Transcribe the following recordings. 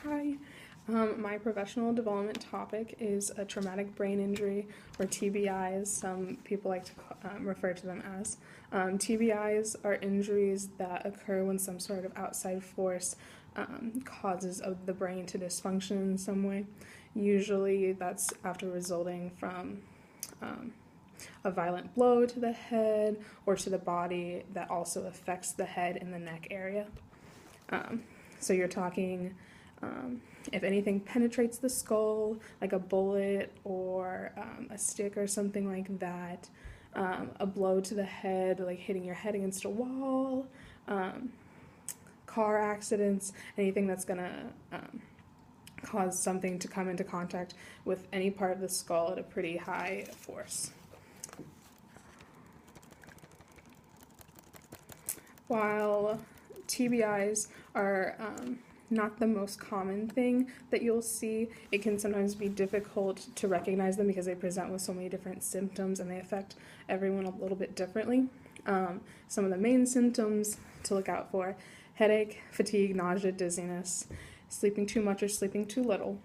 Hi. My professional development topic is a traumatic brain injury, or TBIs. Some people like to refer to them as. TBIs are injuries that occur when some sort of outside force causes the brain to dysfunction in some way. Usually that's after resulting from a violent blow to the head or to the body that also affects the head and the neck area. So you're talking if anything penetrates the skull, like a bullet or a stick or something like that, a blow to the head, like hitting your head against a wall, car accidents, anything that's going to cause something to come into contact with any part of the skull at a pretty high force. While TBIs are not the most common thing that you'll see, it can sometimes be difficult to recognize them because they present with so many different symptoms and they affect everyone a little bit differently. Some of the main symptoms to look out for: headache, fatigue, nausea, dizziness, sleeping too much or sleeping too little,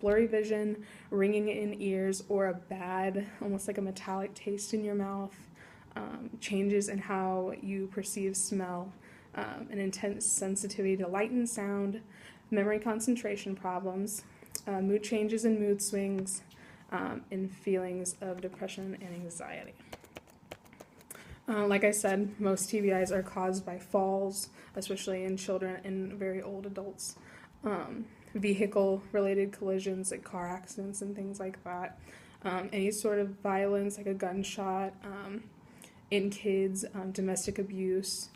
blurry vision, ringing in ears, or a bad, almost like a metallic taste in your mouth, changes in how you perceive smell, an intense sensitivity to light and sound, memory concentration problems, mood changes and mood swings, and feelings of depression and anxiety. Like I said, most TBIs are caused by falls, especially in children and very old adults. Vehicle-related collisions, like car accidents and things like that. Any sort of violence, like a gunshot, in kids, domestic abuse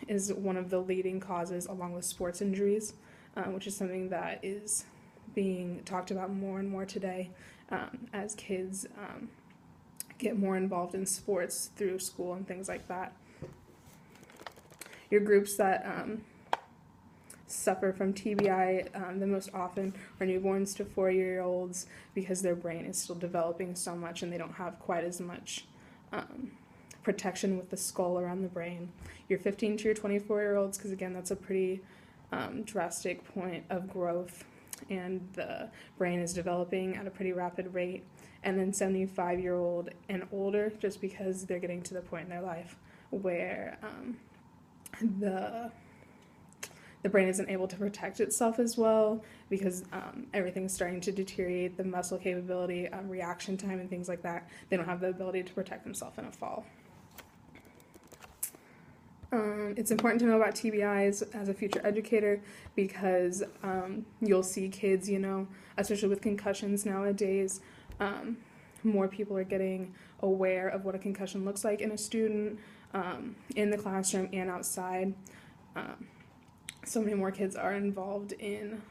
is one of the leading causes, along with sports injuries, which is something that is being talked about more and more today as kids get more involved in sports through school and things like that. Your groups that suffer from TBI the most often are newborns to 4-year-olds because their brain is still developing so much and they don't have quite as much protection with the skull around the brain. Your 15 to your 24-year-olds, because again, that's a pretty drastic point of growth and the brain is developing at a pretty rapid rate. And then 75-year-old and older, just because they're getting to the point in their life where the brain isn't able to protect itself as well because everything's starting to deteriorate, the muscle capability, reaction time, and things like that. They don't have the ability to protect themselves in a fall. It's important to know about TBIs as a future educator because you'll see kids, especially with concussions nowadays, more people are getting aware of what a concussion looks like in a student, in the classroom and outside. So many more kids are involved in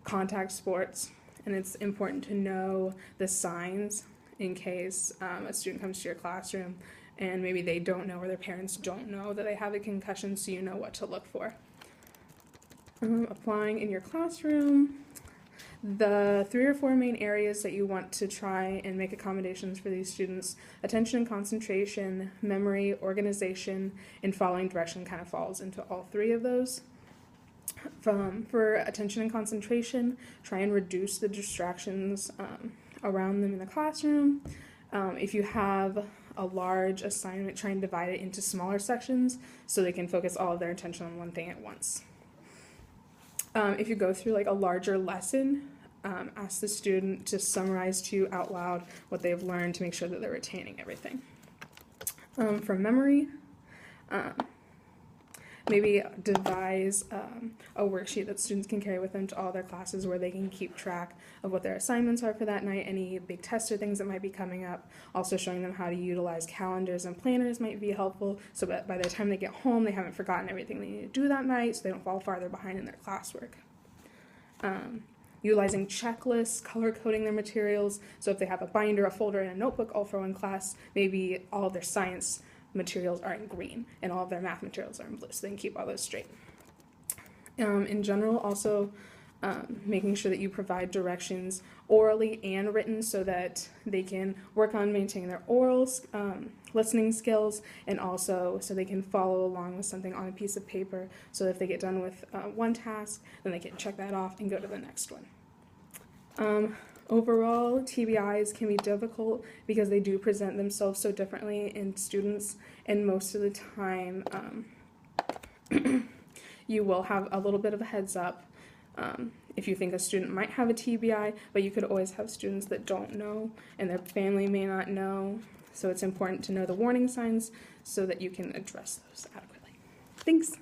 contact sports, and it's important to know the signs in case a student comes to your classroom and maybe they don't know or their parents don't know that they have a concussion, so you know what to look for. Applying in your classroom, the 3 or 4 main areas that you want to try and make accommodations for these students: attention and concentration, memory, organization, and following direction kind of falls into all 3 of those. For attention and concentration, try and reduce the distractions around them in the classroom. If you have a large assignment, try and divide it into smaller sections so they can focus all of their attention on one thing at once. If you go through like a larger lesson, ask the student to summarize to you out loud what they've learned to make sure that they're retaining everything. For memory, maybe devise a worksheet that students can carry with them to all their classes where they can keep track of what their assignments are for that night, any big tests or things that might be coming up. Also showing them how to utilize calendars and planners might be helpful so that by the time they get home they haven't forgotten everything they need to do that night so they don't fall farther behind in their classwork. Utilizing checklists, color-coding their materials, so if they have a binder, a folder, and a notebook all for one class, maybe all of their science materials are in green and all of their math materials are in blue, so they can keep all those straight. In general, also making sure that you provide directions orally and written so that they can work on maintaining their listening skills, and also so they can follow along with something on a piece of paper, so if they get done with one task, then they can check that off and go to the next one. Overall, TBIs can be difficult because they do present themselves so differently in students, and most of the time you will have a little bit of a heads up if you think a student might have a TBI, but you could always have students that don't know and their family may not know. So it's important to know the warning signs so that you can address those adequately. Thanks.